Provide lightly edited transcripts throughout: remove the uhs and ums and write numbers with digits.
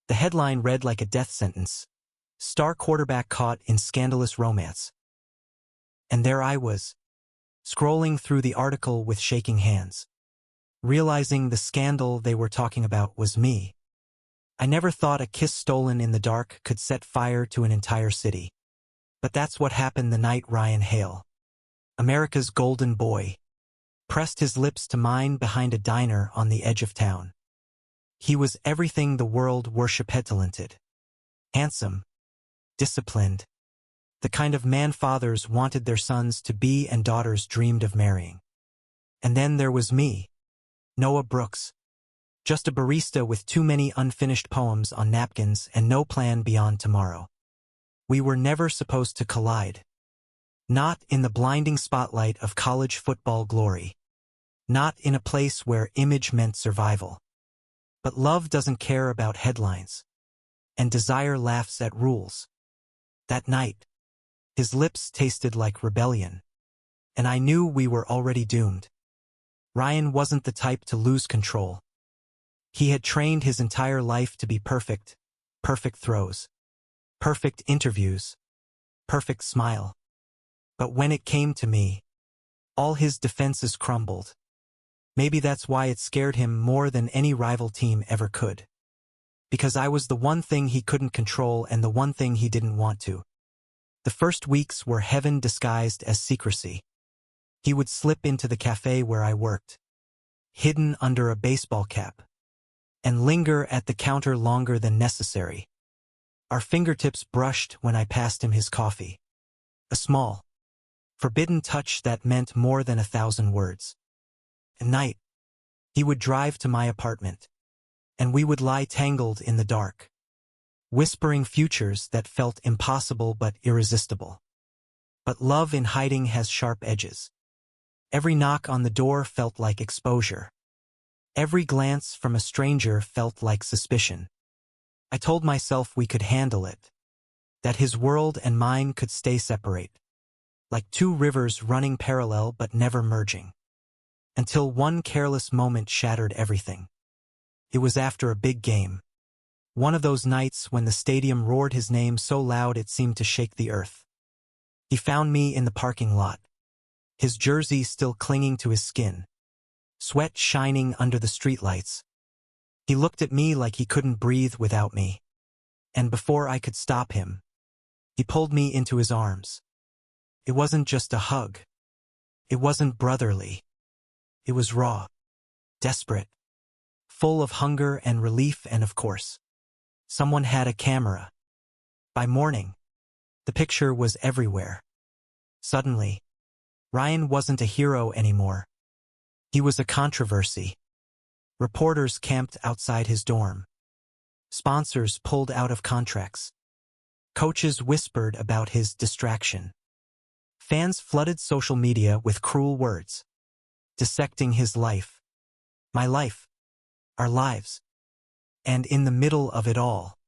The headline read like a death sentence: "Star quarterback caught in scandalous romance." And there I was, scrolling through the article with shaking hands, realizing the scandal they were talking about was me. I never thought a kiss stolen in the dark could set fire to an entire city. But that's what happened the night Ryan Hale, America's golden boy, pressed his lips to mine behind a diner on the edge of town. He was everything the world worshipped: talented, handsome, disciplined, the kind of man fathers wanted their sons to be and daughters dreamed of marrying. And then there was me, Noah Brooks, just a barista with too many unfinished poems on napkins and no plan beyond tomorrow. We were never supposed to collide. Not in the blinding spotlight of college football glory. Not in a place where image meant survival. But love doesn't care about headlines. And desire laughs at rules. That night, his lips tasted like rebellion. And I knew we were already doomed. Ryan wasn't the type to lose control. He had trained his entire life to be perfect. Perfect throws. Perfect interviews. Perfect smile. But when it came to me, all his defenses crumbled. Maybe that's why it scared him more than any rival team ever could. Because I was the one thing he couldn't control and the one thing he didn't want to. The first weeks were heaven disguised as secrecy. He would slip into the cafe where I worked, hidden under a baseball cap, and linger at the counter longer than necessary. Our fingertips brushed when I passed him his coffee. A small, forbidden touch that meant more than 1,000 words. At night, he would drive to my apartment, and we would lie tangled in the dark, whispering futures that felt impossible but irresistible. But love in hiding has sharp edges. Every knock on the door felt like exposure. Every glance from a stranger felt like suspicion. I told myself we could handle it, that his world and mine could stay separate, like two rivers running parallel but never merging. Until one careless moment shattered everything. It was after a big game. One of those nights when the stadium roared his name so loud it seemed to shake the earth. He found me in the parking lot, his jersey still clinging to his skin, sweat shining under the streetlights. He looked at me like he couldn't breathe without me. And before I could stop him, he pulled me into his arms. It wasn't just a hug. It wasn't brotherly. It was raw, desperate, full of hunger and relief, and of course, someone had a camera. By morning, the picture was everywhere. Suddenly, Ryan wasn't a hero anymore. He was a controversy. Reporters camped outside his dorm. Sponsors pulled out of contracts. Coaches whispered about his distraction. Fans flooded social media with cruel words, dissecting his life, my life, our lives. And in the middle of it all,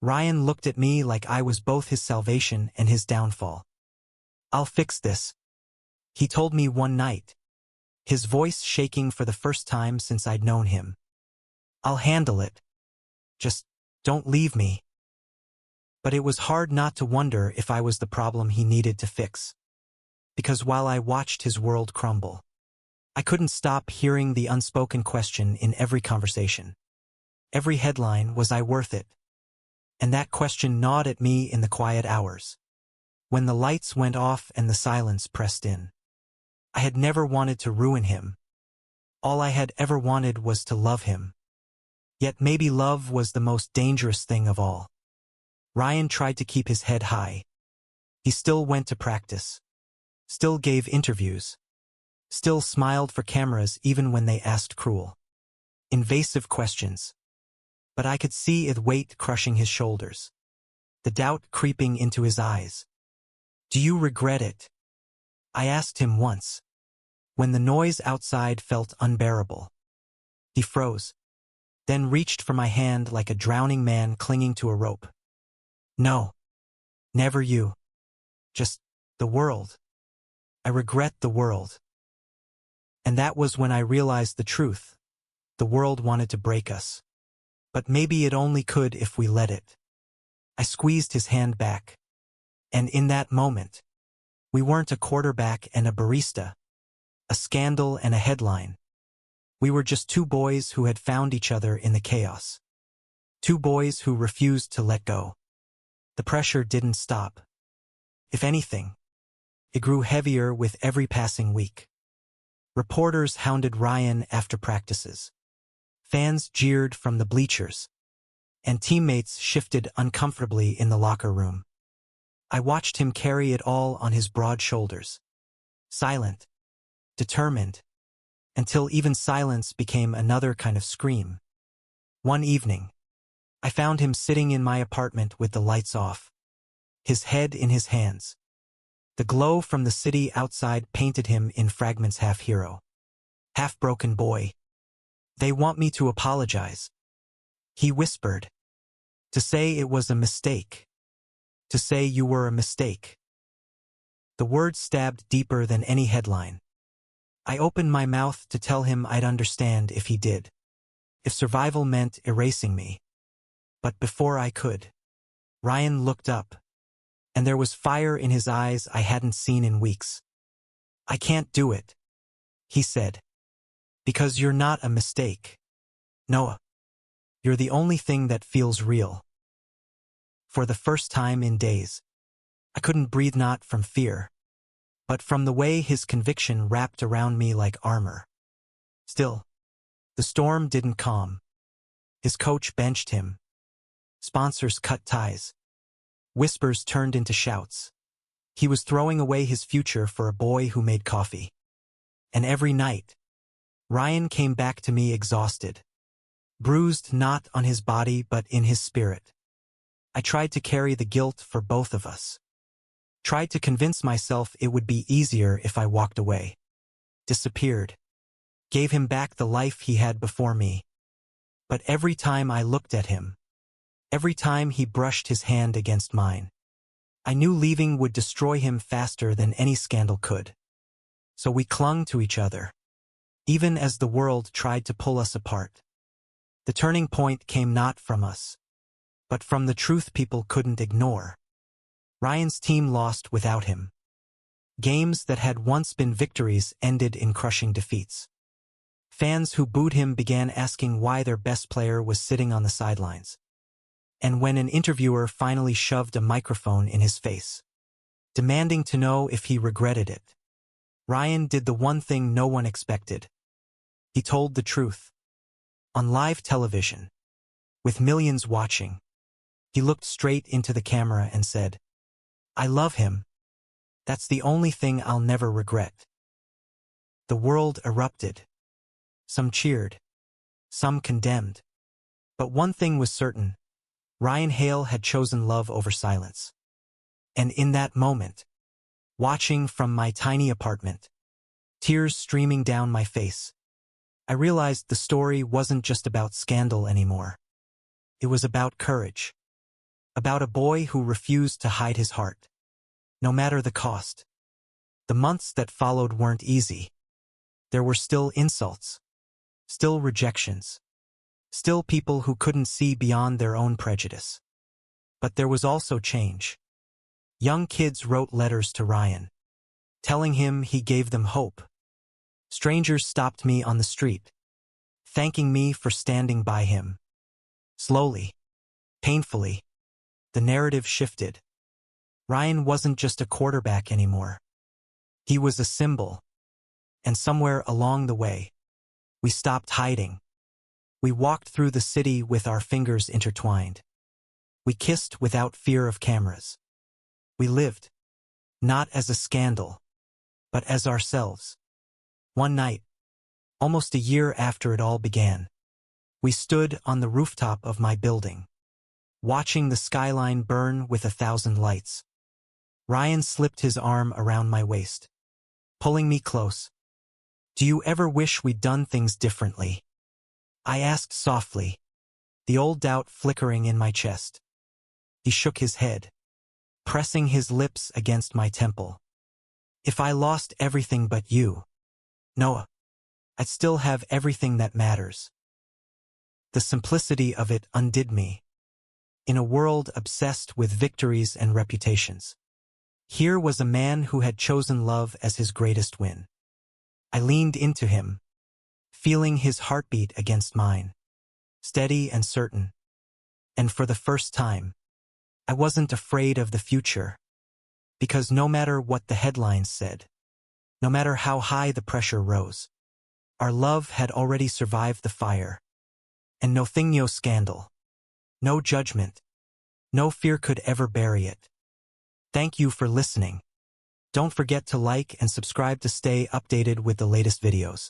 Ryan looked at me like I was both his salvation and his downfall. "I'll fix this," he told me one night, his voice shaking for the first time since I'd known him. "I'll handle it. Just don't leave me." But it was hard not to wonder if I was the problem he needed to fix. Because while I watched his world crumble, I couldn't stop hearing the unspoken question in every conversation. Every headline: was I worth it? And that question gnawed at me in the quiet hours, when the lights went off and the silence pressed in. I had never wanted to ruin him. All I had ever wanted was to love him. Yet maybe love was the most dangerous thing of all. Ryan tried to keep his head high. He still went to practice, still gave interviews, still smiled for cameras even when they asked cruel, invasive questions. But I could see the weight crushing his shoulders, the doubt creeping into his eyes. "Do you regret it?" I asked him once, when the noise outside felt unbearable. He froze, then reached for my hand like a drowning man clinging to a rope. "No, never you. Just the world. I regret the world." And that was when I realized the truth. The world wanted to break us. But maybe it only could if we let it. I squeezed his hand back. And in that moment, we weren't a quarterback and a barista, a scandal and a headline. We were just two boys who had found each other in the chaos. Two boys who refused to let go. The pressure didn't stop. If anything, it grew heavier with every passing week. Reporters hounded Ryan after practices. Fans jeered from the bleachers. And teammates shifted uncomfortably in the locker room. I watched him carry it all on his broad shoulders. Silent, determined, until even silence became another kind of scream. One evening, I found him sitting in my apartment with the lights off, his head in his hands. The glow from the city outside painted him in fragments, half hero, half broken boy. "They want me to apologize," he whispered. "To say it was a mistake. To say you were a mistake." The words stabbed deeper than any headline. I opened my mouth to tell him I'd understand if he did. If survival meant erasing me. But before I could, Ryan looked up, and there was fire in his eyes I hadn't seen in weeks. "I can't do it," he said. "Because you're not a mistake. Noah. You're the only thing that feels real." For the first time in days, I couldn't breathe, not from fear, but from the way his conviction wrapped around me like armor. Still, the storm didn't calm. His coach benched him. Sponsors cut ties. Whispers turned into shouts. He was throwing away his future for a boy who made coffee. And every night, Ryan came back to me exhausted. Bruised not on his body but in his spirit. I tried to carry the guilt for both of us. Tried to convince myself it would be easier if I walked away. Disappeared. Gave him back the life he had before me. But every time I looked at him, every time he brushed his hand against mine, I knew leaving would destroy him faster than any scandal could. So we clung to each other, even as the world tried to pull us apart. The turning point came not from us, but from the truth people couldn't ignore. Ryan's team lost without him. Games that had once been victories ended in crushing defeats. Fans who booed him began asking why their best player was sitting on the sidelines. And when an interviewer finally shoved a microphone in his face, demanding to know if he regretted it, Ryan did the one thing no one expected. He told the truth. On live television, with millions watching, he looked straight into the camera and said, "I love him. That's the only thing I'll never regret." The world erupted. Some cheered. Some condemned. But one thing was certain. Ryan Hale had chosen love over silence. And in that moment, watching from my tiny apartment, tears streaming down my face, I realized the story wasn't just about scandal anymore. It was about courage. About a boy who refused to hide his heart, no matter the cost. The months that followed weren't easy. There were still insults, still rejections, still people who couldn't see beyond their own prejudice. But there was also change. Young kids wrote letters to Ryan, telling him he gave them hope. Strangers stopped me on the street, thanking me for standing by him. Slowly, painfully, the narrative shifted. Ryan wasn't just a quarterback anymore. He was a symbol. And somewhere along the way, we stopped hiding. We walked through the city with our fingers intertwined. We kissed without fear of cameras. We lived, not as a scandal, but as ourselves. One night, almost a year after it all began, we stood on the rooftop of my building, watching the skyline burn with 1,000 lights. Ryan slipped his arm around my waist, pulling me close. "Do you ever wish we'd done things differently?" I asked softly, the old doubt flickering in my chest. He shook his head, pressing his lips against my temple. "If I lost everything but you, Noah, I'd still have everything that matters." The simplicity of it undid me. In a world obsessed with victories and reputations, here was a man who had chosen love as his greatest win. I leaned into him, feeling his heartbeat against mine, steady and certain. And for the first time, I wasn't afraid of the future, because no matter what the headlines said, no matter how high the pressure rose, our love had already survived the fire. And no scandal, no judgment, no fear could ever bury it. Thank you for listening. Don't forget to like and subscribe to stay updated with the latest videos.